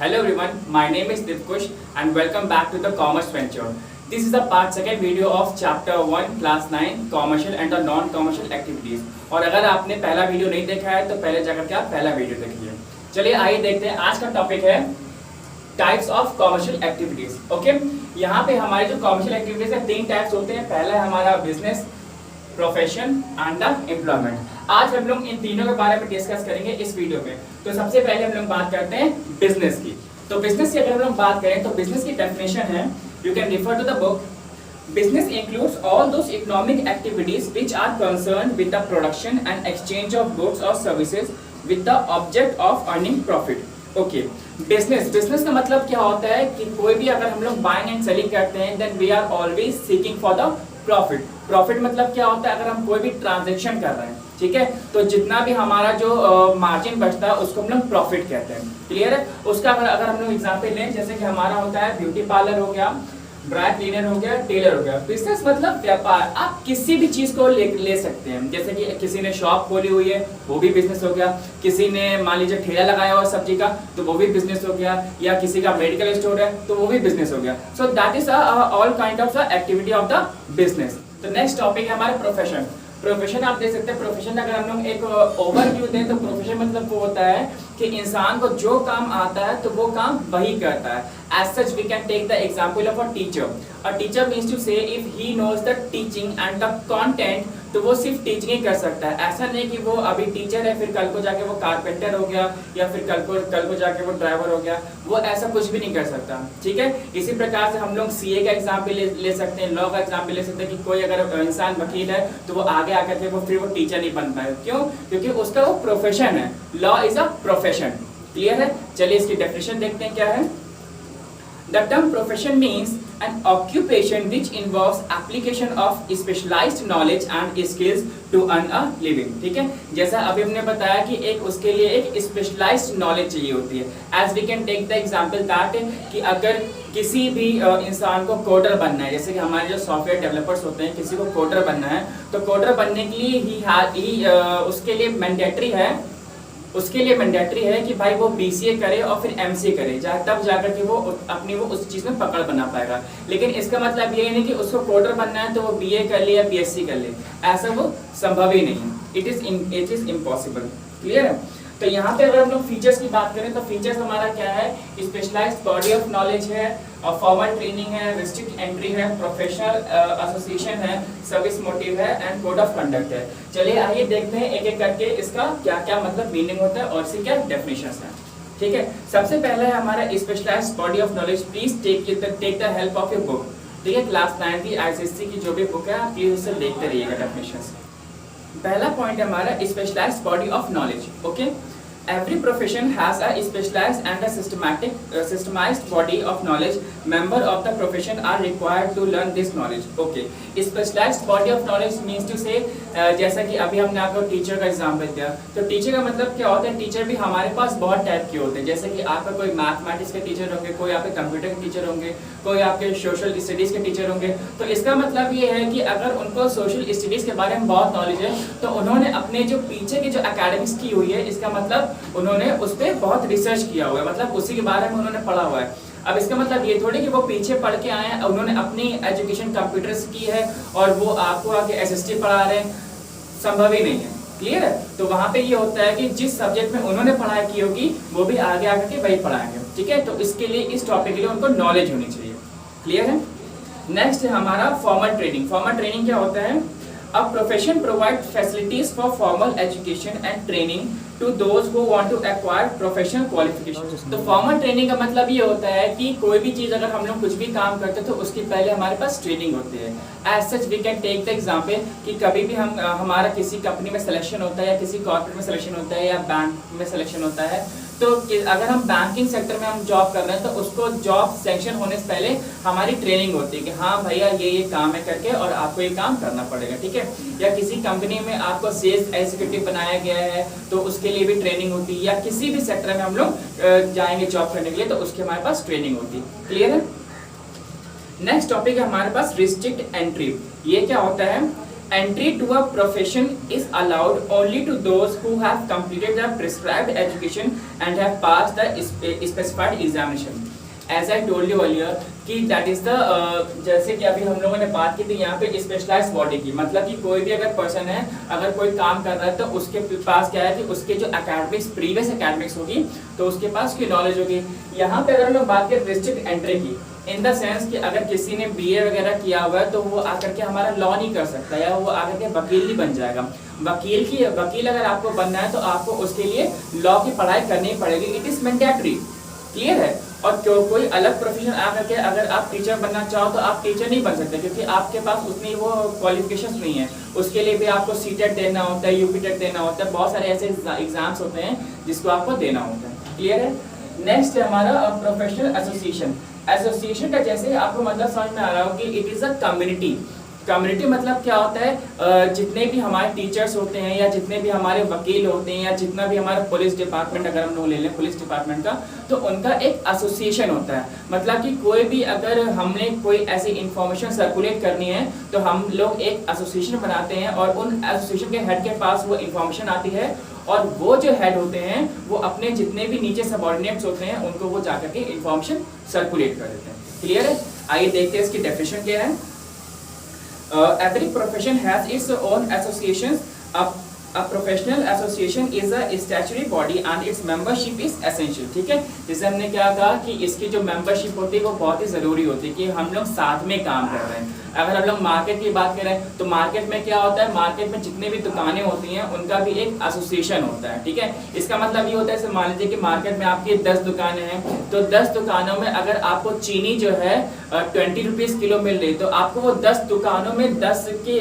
Hello everyone, my name is Divkush and welcome back to the Commerce Venture. This is the part second video of chapter 1 class 9 commercial and the non-commercial activities. और अगर आपने पहला video नहीं देखा है तो पहले जाकर के आप पहला वीडियो देखिए। चलिए आइए देखते हैं, आज का टॉपिक है types of commercial activities. Okay, यहाँ पे हमारे जो कॉमर्शियल एक्टिविटीज है तीन टाइप्स होते हैं। पहला है हमारा business, profession and the employment. आज हम लोग इन तीनों के बारे में डिस्कस करेंगे इस वीडियो में। तो सबसे पहले हम लोग बात करते हैं बिजनेस की। तो बिजनेस की अगर हम लोग बात करें तो बिजनेस की डेफिनेशन है, you can refer to the book. Business includes all those economic activities which are concerned with the production and exchange of goods or services with the object of earning profit. Okay, business का मतलब क्या होता है कि कोई भी अगर हम लोग buying and selling करते हैं then we are always seeking for the profit. Profit मतलब क्या होता है, अगर हम कोई भी ट्रांजेक्शन कर रहे हैं, ठीक है, तो जितना भी हमारा जो मार्जिन बचता है उसको हम लोग प्रॉफिट कहते हैं। क्लियर है? उसका अगर हम लोग एग्जांपल लें, जैसे कि हमारा होता है ब्यूटी पार्लर हो गया, ड्राई क्लीनर हो गया, टेलर हो गया। बिजनेस मतलब व्यापार, आप किसी भी चीज को ले सकते हैं। जैसे कि किसी ने शॉप खोली हुई है वो भी बिजनेस हो गया, किसी ने मान लीजिए ठेला लगाया हुआ सब्जी का तो वो भी बिजनेस हो गया, या किसी का मेडिकल स्टोर है तो वो भी बिजनेस हो गया। So that is all kind of the activity of the business. तो नेक्स्ट टॉपिक है हमारा प्रोफेशन। प्रोफेशन आप देख सकते हैं। प्रोफेशन अगर हम लोग एक ओवरव्यू दें तो प्रोफेशन मतलब वो होता है कि इंसान को जो काम आता है तो वो काम वही करता है। As such, we can take the example of a teacher. A teacher means to say if he knows the teaching and the content, तो वो सिर्फ टीचिंग ही कर सकता है। ऐसा नहीं कि वो अभी टीचर है फिर कल को जाके वो कारपेंटर हो गया, या फिर कल को जाके वो ड्राइवर हो गया, वो ऐसा कुछ भी नहीं कर सकता। ठीक है, इसी प्रकार से हम लोग सीए का एग्जाम्पल ले सकते हैं, लॉ का एग्जाम्पल ले सकते हैं कि कोई अगर इंसान वकील है तो वो आगे आकर के वो फिर वो टीचर नहीं बन पाए। क्यों? क्योंकि उसका वो प्रोफेशन है। Law is a profession. Clear है? चलिए इसकी डेफिनेशन देखते हैं क्या है। The term profession means an occupation which involves application of specialized knowledge and skills to earn a living. ठीक है, जैसा अभी हमने बताया कि एक उसके लिए एक specialized knowledge चाहिए होती है। As we can take the example that कि अगर किसी भी इंसान को कोडर बनना है, जैसे कि हमारे जो सॉफ्टवेयर डेवलपर्स होते हैं, किसी को कोडर बनना है तो कोडर बनने के लिए उसके लिए मैंडेटरी है कि भाई वो बीसीए करे और फिर एमसीए करे, तब जाकर के वो अपनी वो उस चीज में पकड़ बना पाएगा। लेकिन इसका मतलब ये नहीं कि उसको कोडर बनना है तो वो बीए कर ले या बीएससी कर ले, ऐसा वो संभव ही नहीं है। It is impossible. क्लियर है? तो यहाँ पे अगर हम लोग फीचर्स की बात करें तो फीचर्स हमारा क्या है, स्पेशलाइज्ड बॉडी ऑफ नॉलेज है, और फॉर्मल ट्रेनिंग है, रिस्ट्रिक्ट एंट्री है, प्रोफेशनल एसोसिएशन है, सर्विस मोटिव है एंड कोड ऑफ कंडक्ट है। चलिए आइए देखते हैं एक एक करके इसका क्या क्या मतलब मीनिंग होता है और इसकी क्या डेफिनेशंस हैं। ठीक है, सबसे पहला है हमारा specialised body of knowledge. Please take the help of your book. ठीक है, क्लास 9 की आईसीएसई की जो भी बुक है आप प्लीज उससे देखते रहिएगा डेफिनेशंस। पहला पॉइंट है हमारा specialised body of knowledge. Okay, every profession has a specialized and a systemized body of knowledge. Member of the profession are required to learn this knowledge. Okay, specialized body of knowledge means to say जैसा कि अभी हमने आपको teacher का example दिया, तो teacher का मतलब क्या होता है, टीचर भी हमारे पास बहुत टाइप के होते हैं। जैसे कि आपका कोई मैथमेटिक्स के टीचर होंगे, कोई आपके कंप्यूटर के टीचर होंगे, कोई आपके सोशल स्टडीज के टीचर होंगे। तो इसका मतलब ये है कि अगर उनको सोशल स्टडीज के बारे में बहुत नॉलेज है तो उन्होंने अपने जो पीछे की जो एकेडमिक्स की हुई है, इसका मतलब उन्होंने उस पर बहुत रिसर्च किया हुआ है, मतलब उसी के बारे में उन्होंने पढ़ा हुआ है। अब इसका मतलब ये थोड़ी कि वो पीछे पढ़ के आए हैं, उन्होंने अपनी एजुकेशन कंप्यूटर से की है और वो आपको आके एसएसटी पढ़ा रहे हैं, संभव ही नहीं है। क्लियर है? तो वहाँ पे ये होता है कि जिस सब्जेक्ट में उन्होंने पढ़ाई की होगी वो भी आगे आकर के वही पढ़ाएंगे। ठीक है, तो इसके लिए इस टॉपिक के लिए उनको नॉलेज होनी चाहिए। क्लियर है? नेक्स्ट है हमारा फॉर्मल ट्रेनिंग। फॉर्मल ट्रेनिंग क्या होता है? A profession provides facilities for formal education and training to those who want to acquire professional qualifications. तो formal training का मतलब ये होता है कि कोई भी चीज़ अगर हम लोग कुछ भी काम करते हैं तो उसकी पहले हमारे पास ट्रेनिंग होती है। As such we can take the example कि कभी भी हमारा किसी कंपनी में सिलेक्शन होता है या किसी कॉर्पोरेट में सिलेक्शन होता है या बैंक में सिलेक्शन होता है, तो अगर हम बैंकिंग सेक्टर में हम जॉब कर रहे हैं तो उसको जॉब सेंक्शन होने से पहले हमारी ट्रेनिंग होती है कि हाँ भैया ये काम है करके और आपको ये काम करना पड़ेगा। ठीक है, या किसी कंपनी में आपको सेल्स एग्जीक्यूटिव बनाया गया है तो उसके लिए भी ट्रेनिंग होती है, या किसी भी सेक्टर में हम लोग जाएंगे जॉब करने के लिए तो उसके हमारे पास ट्रेनिंग होती है। क्लियर है? नेक्स्ट टॉपिक है हमारे पास रिस्ट्रिक्ट एंट्री। ये क्या होता है? Entry to a profession is allowed only to those who have completed the prescribed education and have passed the specified examination. As I told you earlier कि that is the जैसे कि अभी हम लोगों ने बात की थी यहाँ पे स्पेशलाइज्ड बॉडी की, मतलब कि कोई भी अगर पर्सन है, अगर कोई काम कर रहा है तो उसके पास क्या है कि उसके जो एकेडमिक्स प्रीवियस एकेडमिक्स होगी तो उसके पास की नॉलेज होगी। यहाँ पे अगर हम लोग बात करें रिस्ट्रिक्ट एंट्री की, इन द सेंस कि अगर किसी ने बीए वगैरह किया हुआ है तो वो आकर के हमारा लॉ नहीं कर सकता या वो आकर के वकील नहीं बन जाएगा। वकील अगर आपको बनना है तो आपको उसके लिए लॉ की पढ़ाई करनी पड़ेगी, इट इज मैंडेटरी। क्लियर है? और कोई अलग प्रोफेशन आकर के अगर आप टीचर बनना चाहो तो आप टीचर नहीं बन सकते, क्योंकि आपके पास उतनी वो क्वालिफिकेशंस नहीं है। उसके लिए भी आपको सीटेट देना होता है, यूपीटेट देना होता है, बहुत सारे ऐसे एग्जाम्स होते हैं जिसको आपको देना होता है। क्लियर है? नेक्स्ट है हमारा प्रोफेशनल एसोसिएशन। एसोसिएशन का जैसे आपको मतलब समझ में आ रहा हो कि it is a community. Community मतलब क्या होता है, जितने भी हमारे टीचर्स होते हैं या जितने भी हमारे वकील होते हैं या जितना भी हमारा पुलिस डिपार्टमेंट, अगर हम लोग ले लें पुलिस डिपार्टमेंट का, तो उनका एक एसोसिएशन होता है। मतलब कि कोई भी अगर हमने कोई ऐसी इंफॉर्मेशन सर्कुलेट करनी है तो हम लोग एक एसोसिएशन बनाते हैं और उन एसोसिएशन के हेड के पास वो इंफॉर्मेशन आती है और वो जो हेड होते हैं वो अपने जितने भी नीचे सबऑर्डिनेट्स होते हैं उनको वो जाकर के इंफॉर्मेशन सर्कुलेट कर देते हैं। क्लियर है? आइए देखते हैं इसकी डेफिनेशन क्या है। Every profession has its own associations. A professional association is a statutory body and its membership is essential. ठीक है, जैसे हमने क्या कहा कि इसकी जो मेंबरशिप होती है वो बहुत ही ज़रूरी होती है कि हम लोग साथ में काम कर रहे हैं। अगर हम लोग मार्केट की बात करें तो मार्केट में क्या होता है, मार्केट में जितने भी दुकानें होती हैं उनका भी एक एसोसिएशन होता है। ठीक है, इसका मतलब ये होता है, जैसे मान लीजिए कि मार्केट में आपकी 10 दुकानें हैं तो 10 दुकानों में अगर आपको चीनी जो है 20 रुपीज़ किलो मिल रही तो आपको वो 10 दुकानों में 10 की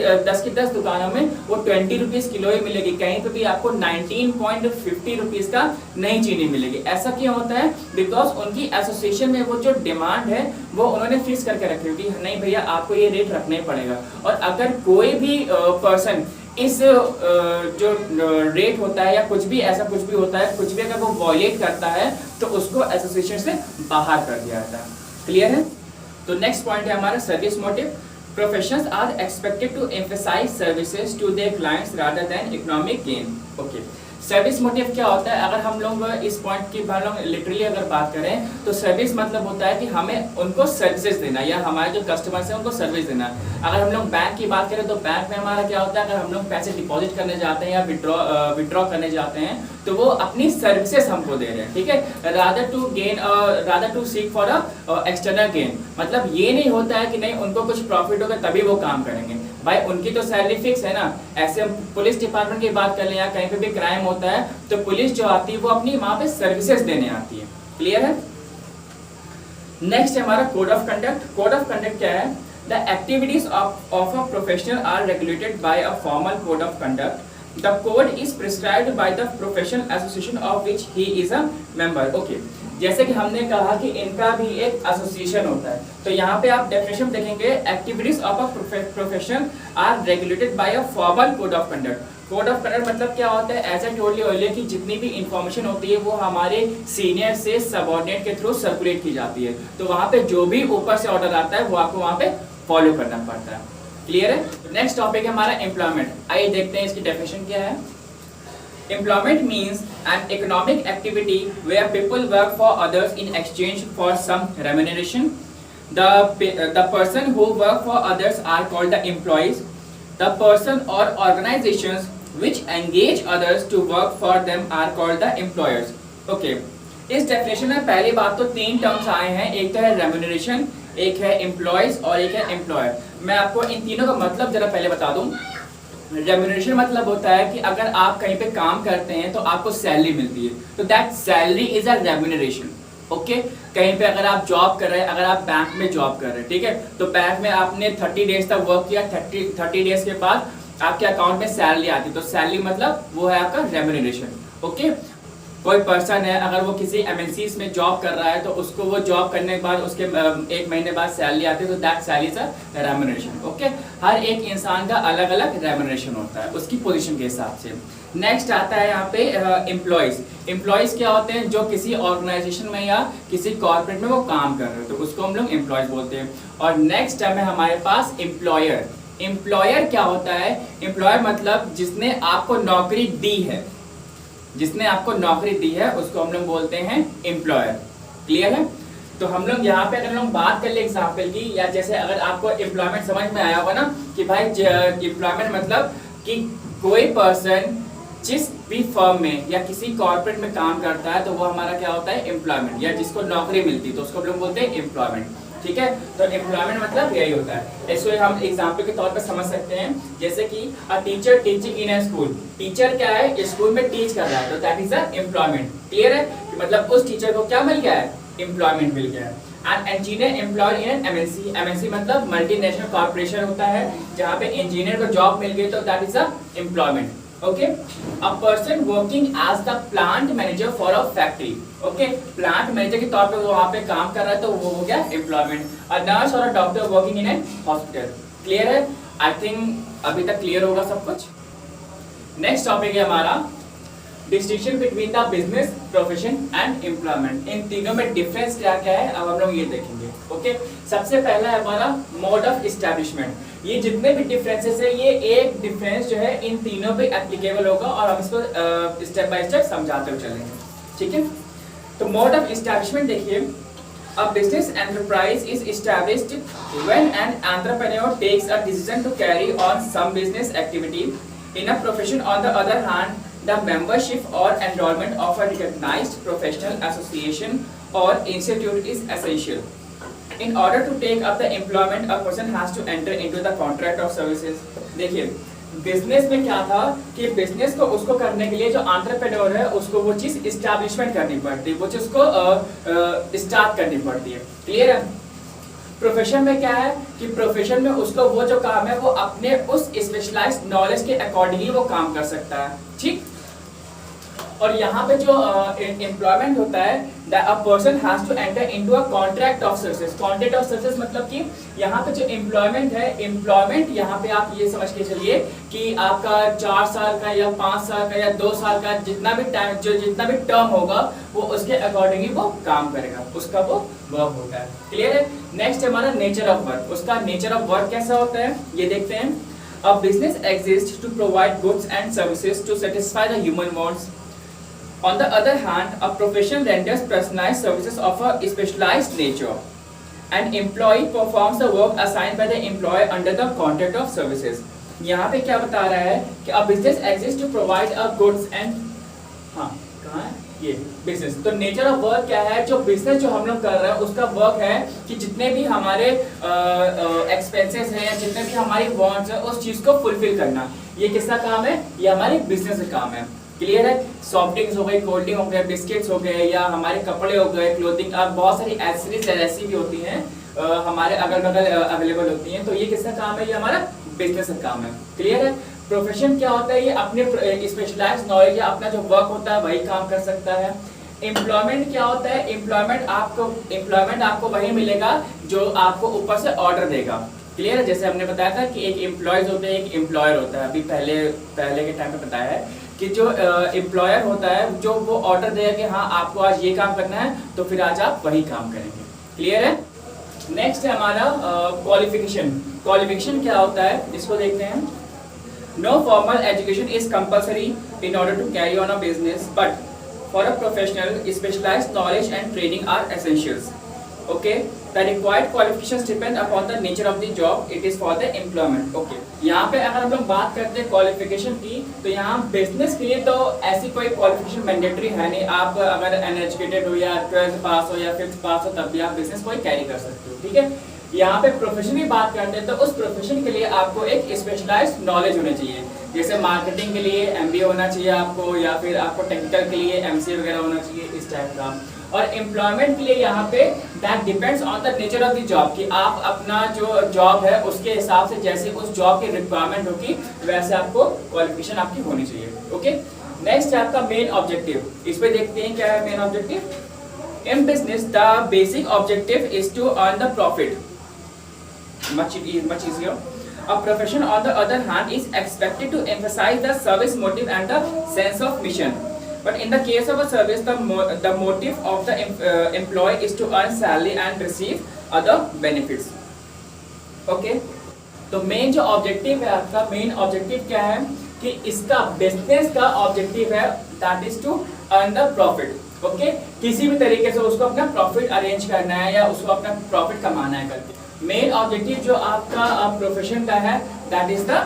10 दुकानों में वो 20 रुपीज़ किलो ही मिलेगी। कहीं पे भी आपको 19.50 रुपीज़ का नई चीनी मिलेगी। ऐसा क्यों होता है? बिकॉज उनकी एसोसिएशन में वो जो डिमांड है वो उन्होंने फिक्स करके रखी होगी, नहीं भैया आपको ये रेट रखना ही पड़ेगा। और अगर कोई भी पर्सन इस जो रेट होता है या कुछ भी ऐसा कुछ भी होता है, कुछ भी अगर वो वॉयलेट करता है तो उसको एसोसिएशन से बाहर कर दिया जाता है। क्लियर है? तो नेक्स्ट पॉइंट है हमारा service motive. Professions are expected to emphasize services to their clients rather than economic gain. Okay. Service motive क्या होता है? अगर हम लोग इस पॉइंट की लिटरली अगर बात करें तो सर्विस मतलब होता है कि हमें उनको सर्विसेज देना या हमारे जो कस्टमर्स हैं उनको सर्विस देना। अगर हम लोग बैंक की बात करें तो बैंक में हमारा क्या होता है, अगर हम लोग पैसे डिपॉजिट करने जाते हैं या विड्रॉ करने जाते हैं तो वो अपनी सर्विसेज हमको दे रहे हैं। ठीक है, rather to seek for a external gain. मतलब ये नहीं होता है कि नहीं उनको कुछ प्रॉफिट होगा तभी वो काम करेंगे, भाई उनकी तो सैलरी फिक्स है ना। ऐसे हम पुलिस डिपार्टमेंट की बात कर लें या कहीं पे भी क्राइम होता है तो पुलिस जो आती है वो अपनी वहां पे सर्विसेज देने आती है। क्लियर है? नेक्स्ट है हमारा code of conduct. Code of conduct क्या है? The activities of a professional are regulated by a formal code of conduct. The code is prescribed by the professional association of which he is a member. Okay. जैसे कि हमने कहा कि इनका भी एक एसोसिएशन होता है, तो यहाँ पे आप डेफिनेशन देखेंगे, activities of a profession are regulated by a formal code of conduct. Code of conduct मतलब क्या होता है? As I told you earlier कि जितनी भी इंफॉर्मेशन होती है वो हमारे सीनियर से सबऑर्डिनेट के थ्रू सर्कुलेट की जाती है, तो वहाँ पे जो भी ऊपर से ऑर्डर आता है वो आपको वहाँ पे फॉलो करना पड़ता है। क्लियर है? नेक्स्ट टॉपिक है हमारा एम्प्लॉयमेंट। आइए देखते हैं इसकी डेफिनेशन क्या है। Employment means an economic activity where people work for others in exchange for some remuneration. The person who work for others are called the employees. The person or organizations which engage others to work for them are called the employers. Okay. इस definition में पहली बात तो 3 terms आए हैं, एक तो है रेम्यूनरेशन, एक है एम्प्लॉयज और एक है एम्प्लॉयर। मैं आपको इन तीनों का मतलब जरा पहले बता दूं। रेम्यूनरेशन मतलब होता है कि अगर आप कहीं पे काम करते हैं तो आपको सैलरी मिलती है, तो that salary is a remuneration. Okay, कहीं पे अगर आप जॉब कर रहे हैं, अगर आप बैंक में जॉब कर रहे हैं, ठीक है, तो बैंक में आपने 30 डेज तक वर्क किया, 30 डेज के बाद आपके अकाउंट में सैलरी आती है, तो सैलरी मतलब वो है आपका रेम्यूनरेशन। ओके, कोई पर्सन है अगर वो किसी एमएनसीज में जॉब कर रहा है तो उसको वो जॉब करने के बाद उसके 1 महीने बाद सैलरी आती है, तो that salary is a remuneration. Okay, हर एक इंसान का अलग अलग रेम्यूनरेशन होता है उसकी पोजीशन के हिसाब से। नेक्स्ट आता है यहाँ पे एम्प्लॉयज। एम्प्लॉयज क्या होते हैं? जो किसी ऑर्गेनाइजेशन में या किसी कॉर्पोरेट में वो काम कर रहे हो तो उसको हम लोग एम्प्लॉयज बोलते हैं। और नेक्स्ट टर्म है हमारे पास एम्प्लॉयर। एम्प्लॉयर क्या होता है? एम्प्लॉयर मतलब जिसने आपको नौकरी दी है, जिसने आपको नौकरी दी है उसको हम लोग बोलते हैं एम्प्लॉयर। क्लियर है? तो हम लोग यहाँ पे अगर हम लोग बात कर ले एग्जाम्पल की, या जैसे अगर आपको एम्प्लॉयमेंट समझ में आया होगा ना कि भाई एम्प्लॉयमेंट मतलब कि कोई पर्सन जिस भी फर्म में या किसी कॉर्पोरेट में काम करता है तो वो हमारा क्या होता है? एम्प्लॉयमेंट, या जिसको नौकरी मिलती है तो उसको हम लोग बोलते हैं एम्प्लॉयमेंट। ठीक है, तो एम्प्लॉयमेंट मतलब यही होता है। इसको हम एग्जाम्पल के तौर पर समझ सकते हैं, जैसे कि a teacher teaching in a school. Teacher क्या है? स्कूल में टीच कर रहा है, तो that is a employment. Clear है? मतलब उस टीचर को क्या मिल गया है? एम्प्लॉयमेंट मिल गया है। And engineer employed in an MNC. MNC मतलब मल्टीनेशनल कॉर्पोरेशन होता है, जहाँ पे इंजीनियर को जॉब मिल गई तो that is a employment. Okay, a person working as the plant manager for a factory. Okay, plant manager के तौर पे वो वहाँ पे काम कर रहा है तो वो हो गया एम्प्लॉयमेंट। अ नर्स और a doctor working in an hospital. Clear है? आई थिंक अभी तक क्लियर होगा सब कुछ। नेक्स्ट टॉपिक है हमारा distinction between the business, profession and employment. इन तीनों में डिफरेंस क्या क्या है अब हम लोग ये देखेंगे। ओके, सबसे पहला है हमारा मोड ऑफ एस्टैब्लिशमेंट। ये जितने भी डिफरेंसेस है ये एक डिफरेंस जो है इन तीनों पे एप्लीकेबल होगा और हम इसको स्टेप बाय स्टेप समझाते हुए चलेंगे। ठीक है, तो मोड ऑफ एस्टैब्लिशमेंट देखिए, a business enterprise is established when an entrepreneur takes a decision to carry on some business activity. In a profession, on the other hand, the membership or enrollment of a recognized professional association or institute is essential. In order to take up the employment, a person has to enter into the contract of services. देखिए, business में क्या था कि business को उसको करने के लिए जो एंटरप्रेन्योर है उसको वो चीज इस्टेब्लिशमेंट करनी पड़ती है, वो चीज को स्टार्ट करनी पड़ती है। क्लियर है? प्रोफेशन में क्या है कि प्रोफेशन में उसको वो जो काम है वो अपने उस स्पेशलाइज्ड नॉलेज के अकॉर्डिंगली वो काम कर सकता है। ठीक, और यहाँ पे जो एम्प्लॉयमेंट होता है, a person has to enter into a contract of services. Contract of services मतलब कि यहाँ पे जो एम्प्लॉयमेंट है, एम्प्लॉयमेंट यहाँ पे आप ये समझ के चलिए कि आपका 4 साल का या 5 साल का या 2 साल का जितना भी टाइम, जो जितना भी टर्म होगा वो उसके अकॉर्डिंगली वो काम करेगा, उसका वो वर्क होता है। क्लियर है? नेक्स्ट हमारा नेचर ऑफ वर्क। उसका नेचर ऑफ वर्क कैसा होता है ये देखते हैं। A business exist to provide goods and services to satisfy the human wants. On the other hand, a profession renders personalized services of a specialized nature. An employee performs the work assigned by the employer under the contract of services. यहाँ पे क्या बता रहा है कि a business exists to provide a goods and हाँ कहाँ है ये बिजनेस। तो नेचर ऑफ वर्क क्या है? जो बिजनेस जो हम लोग कर रहे हैं उसका वर्क है कि जितने भी हमारे एक्सपेंसेस हैं या जितने भी हमारी वांट्स हैं उस चीज को फुलफिल करना, ये किसका काम है? ये हमारे बिजनेस का काम है। क्लियर है? सॉफ्ट ड्रिंक्स हो गई, कोल्ड ड्रिंक हो गए, बिस्किट्स हो गए, या हमारे कपड़े हो गए, क्लोथिंग, बहुत सारी एक्सेसरीज ऐसी भी होती हैं हमारे अगल बगल अवेलेबल होती हैं, तो ये किसका काम है? ये हमारा बिजनेस का काम है। क्लियर है? प्रोफेशन क्या होता है? ये अपने स्पेशलाइज्ड नॉलेज या अपना जो वर्क होता है वही काम कर सकता है। एम्प्लॉयमेंट क्या होता है? एम्प्लॉयमेंट आपको वही मिलेगा जो आपको ऊपर से ऑर्डर देगा। क्लियर है? जैसे हमने बताया था कि एक एम्प्लॉयज होते हैं, एक एम्प्लॉयर होता है। अभी पहले के टाइम पे बताया है कि जो एम्प्लॉयर होता है जो वो ऑर्डर देगा कि हाँ आपको आज ये काम करना है तो फिर आज आप वही काम करेंगे। क्लियर है? नेक्स्ट है हमारा क्वालिफिकेशन। क्वालिफिकेशन क्या होता है इसको देखते हैं। No formal education is compulsory in order to carry on a business, but for a professional specialised knowledge and training are essentials. Okay, the required qualifications depend upon the nature of the job. It is for the employment. Okay, यहाँ पे अगर हम लोग बात करते हैं qualification की तो यहाँ बिजनेस के लिए तो ऐसी कोई क्वालिफिकेशन मैंडेटरी है नहीं। आप अगर अनएजुकेटेड हो या 12th पास हो या 5th पास हो तब भी आप बिजनेस को कैरी कर सकते हो। ठीक है? यहाँ पे प्रोफेशन की बात करते हैं तो उस प्रोफेशन के लिए आपको एक स्पेशलाइज्ड नॉलेज होनी चाहिए। जैसे मार्केटिंग के लिए MBA होना चाहिए आपको, या फिर आपको टेक्निकल के लिए MCA वगैरह होना चाहिए, इस टाइप का। और एम्प्लॉयमेंट के लिए यहाँ पे that depends on the nature of the job, कि आप अपना जो जॉब है उसके हिसाब से जैसे उस जॉब की रिक्वायरमेंट होगी वैसे आपको क्वालिफिकेशन आपकी होनी चाहिए। ओके, नेक्स्ट है आपका मेन ऑब्जेक्टिव। इस पे देखते हैं क्या है main objective. In business the basic objective is to earn the profit, much easier. A profession on the other hand is expected to emphasize the service motive and the sense of mission. But in the case of a service, the motive of the employee is to earn salary and receive other benefits. Okay. तो main जो objective है आपका, main objective क्या है कि इसका business का objective है that is to earn the profit. Okay, किसी भी तरीके से उसको अपना प्रॉफिट अरेंज करना है या उसको अपना प्रॉफिट कमाना है करके। मेन ऑब्जेक्टिव जो आपका प्रोफेशन का है दैट इज द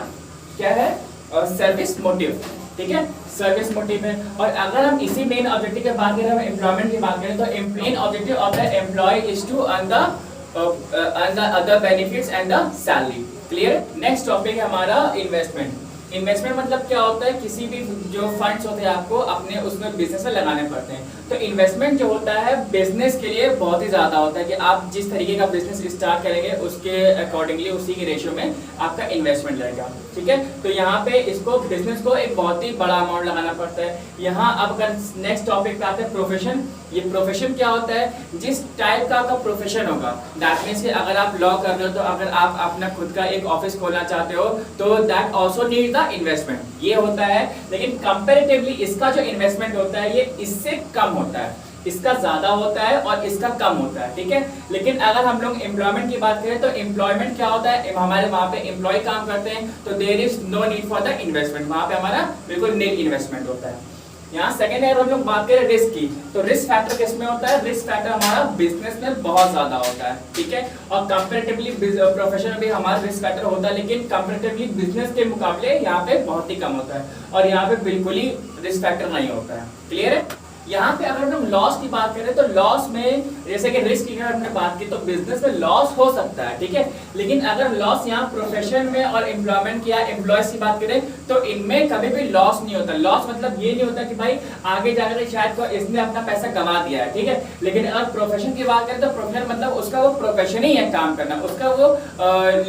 क्या है, सर्विस मोटिव। ठीक है, सर्विस मोटिव है। और अगर हम इसी मेन ऑब्जेक्टिव की बात करें, हम एम्प्लॉयमेंट की बात करें, तो main objective of the employ is to earn the other benefits and the salary. Clear. Next topic है हमारा इन्वेस्टमेंट। इन्वेस्टमेंट मतलब क्या होता है, किसी भी जो फंड्स होते हैं आपको अपने उसमें बिजनेस में लगाने पड़ते हैं। तो इन्वेस्टमेंट जो होता है बिजनेस के लिए बहुत ही ज्यादा होता है कि आप जिस तरीके का बिजनेस स्टार्ट करेंगे उसके अकॉर्डिंगली उसी के रेशियो में आपका इन्वेस्टमेंट लगेगा। ठीक है, तो यहाँ पे इसको बिजनेस को एक बहुत ही बड़ा अमाउंट लगाना पड़ता है। यहाँ अब अगर नेक्स्ट टॉपिक पे आते हैं प्रोफेशन। ये प्रोफेशन क्या होता है, जिस टाइप का आपका प्रोफेशन होगा, दैट मीन्स कि अगर आप लॉ कर रहे हो तो अगर आप अपना खुद का एक ऑफिस खोलना चाहते हो तो that also need the investment, ये होता है। लेकिन कंपैरेटिवली इसका जो इन्वेस्टमेंट होता है ये इससे कम होता है, इसका ज्यादा होता है और इसका कम होता है। ठीक है, लेकिन अगर हम लोग एम्प्लॉयमेंट की बात करें तो एम्प्लॉयमेंट क्या होता है, हमारे वहाँ पे एम्प्लॉय काम करते हैं तो there is no need for the investment, वहाँ पे हमारा बिल्कुल नील इन्वेस्टमेंट होता है। यहाँ सेकंड है, हम लोग बात करें रिस्क की, तो रिस्क फैक्टर किसमें होता है, रिस्क फैक्टर हमारा बिजनेस में बहुत ज्यादा होता है। ठीक है, और कंपैरेटिवली प्रोफेशन में भी हमारा रिस्क फैक्टर होता है, लेकिन कंपैरेटिवली बिजनेस के मुकाबले यहाँ पे बहुत ही कम होता है और यहाँ पे बिल्कुल ही रिस्क फैक्टर नहीं होता है। क्लियर है। यहाँ पे अगर हम लॉस की बात करें तो लॉस में जैसे कि रिस्क की हमने बात की तो बिजनेस में लॉस हो सकता है। ठीक है, लेकिन अगर लॉस यहाँ प्रोफेशन में और एम्प्लॉयमेंट या एम्प्लॉयज की बात करें तो इनमें कभी भी लॉस नहीं होता। लॉस मतलब ये नहीं होता कि भाई आगे जाकर शायद को इसने अपना पैसा गंवा दिया है। ठीक है, लेकिन अगर प्रोफेशन की बात करें तो प्रोफेशन मतलब उसका वो प्रोफेशन ही है काम करना, उसका वो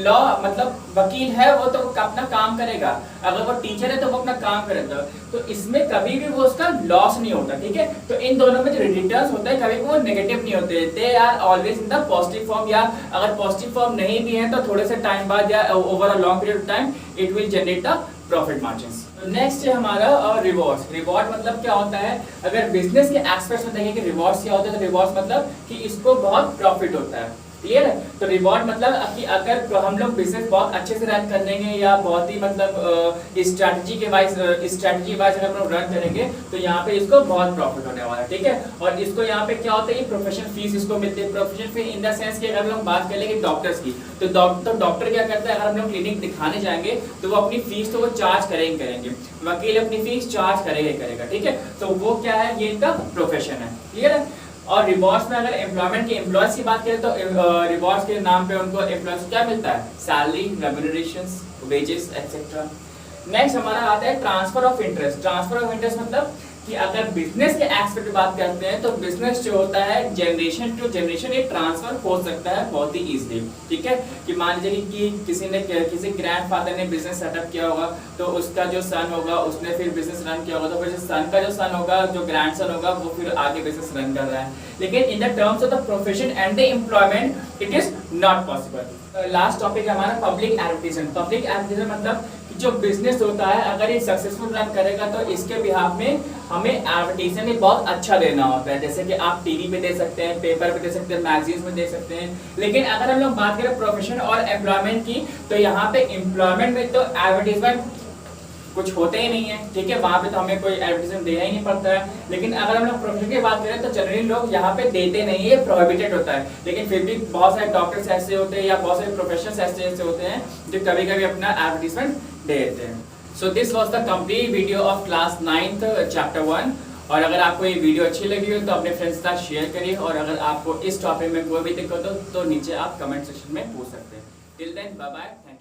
लॉ मतलब वकील है वो तो अपना काम करेगा, अगर वो टीचर है तो वो अपना काम करेगा, तो इसमें कभी भी वो उसका लॉस नहीं होता। ठीक है, तो इन दोनों में जो रिटर्न्स होते हैं कभी वो नेगेटिव नहीं होते, they are always in the positive form, या अगर पॉजिटिव फॉर्म नहीं भी है तो थोड़े से टाइम बाद या over a long period of time it will generate the profit margins. Next है हमारा रिवॉर्ड्स। रिवॉर्ड मतलब क्या होता है, अगर बिजनेस के एस्पेक्ट्स में देखें कि रिवॉर्ड्स क्या होता है, तो रिवॉर्ड्स मतलब कि इसको बहुत प्रॉफिट होता है। क्लियर है, तो रिवॉर्ड मतलब कि अगर हम लोग बिजनेस बहुत अच्छे से रन कर लेंगे या बहुत ही मतलब स्ट्रैटेजी वाइज अगर हम लोग रन करेंगे तो यहाँ पे इसको बहुत प्रॉफिट होने वाला है। ठीक है, और इसको यहाँ पे क्या होता है, ये प्रोफेशनल फीस इसको मिलती है। Professional fees in the sense कि अगर हम लोग बात कर लेंगे डॉक्टर्स की तो डॉक्टर क्या करता है, अगर हम लोग क्लिनिक दिखाने जाएंगे तो वो अपनी फीस तो वो चार्ज करेंगे, वकील अपनी फीस चार्ज करेगा। ठीक है, तो वो क्या है, ये इनका प्रोफेशन है। क्लियर है। और रिवॉर्ड्स में अगर एम्प्लॉयमेंट के एम्प्लॉयज की बात करें तो रिवॉर्ड्स के नाम पे उनको एम्प्लॉयज क्या मिलता है, सैलरी, रेम्यूनरेशंस, वेजेस एक्सेट्रा। नेक्स्ट हमारा आता है transfer of interest. Transfer of interest मतलब कि अगर बिजनेस के एस्पेक्ट की बात करते हैं तो बिजनेस जो होता है जनरेशन टू जनरेशन ये ट्रांसफर हो सकता है बहुत ही इजीली। ठीक है, कि मान लीजिए कि किसी ग्रैंडफादर ने बिजनेस सेटअप किया होगा तो उसका जो सन होगा उसने फिर बिजनेस रन किया होगा, तो फिर सन का जो सन होगा, जो ग्रैंडसन होगा, वो फिर आगे बिजनेस रन कर रहा है। लेकिन in the terms of the profession and the employment it is not possible. Last topic है हमारा पब्लिक एडवर्टाइजमेंट। पब्लिक एडवर्टाइजमेंट मतलब जो बिजनेस होता है अगर ये सक्सेसफुल रन करेगा तो इसके बिहाफ में हमें एडवर्टाइजमेंट बहुत अच्छा देना होता है, जैसे कि आप टीवी पे दे सकते हैं, पेपर पे दे सकते हैं, मैगजीन्स में दे सकते हैं। लेकिन अगर हम लोग बात करें प्रोफेशन और एम्प्लॉयमेंट की तो यहाँ पे एम्प्लॉयमेंट में तो एडवर्टाइजमेंट कुछ होते ही नहीं है। ठीक है, वहाँ पे तो हमें कोई एडवर्टाइजमेंट देना ही नहीं पड़ता है। लेकिन अगर हम लोग प्रोफेशन की बात करें तो जनरली लोग यहाँ पे देते नहीं है, प्रोहिबिटेड होता है। लेकिन फिर भी बहुत सारे डॉक्टर्स ऐसे होते हैं या बहुत सारे प्रोफेशनल्स ऐसे होते हैं जो कभी कभी अपना एडवर्टाइजमेंट दे देते हैं। So this was the complete video of class 9th chapter 1। और अगर आपको ये वीडियो अच्छी लगी हो तो अपने फ्रेंड्स के साथ शेयर करिए, और अगर आपको इस टॉपिक में कोई भी दिक्कत हो तो नीचे आप कमेंट सेक्शन में पूछ सकते हैं। Till then bye bye.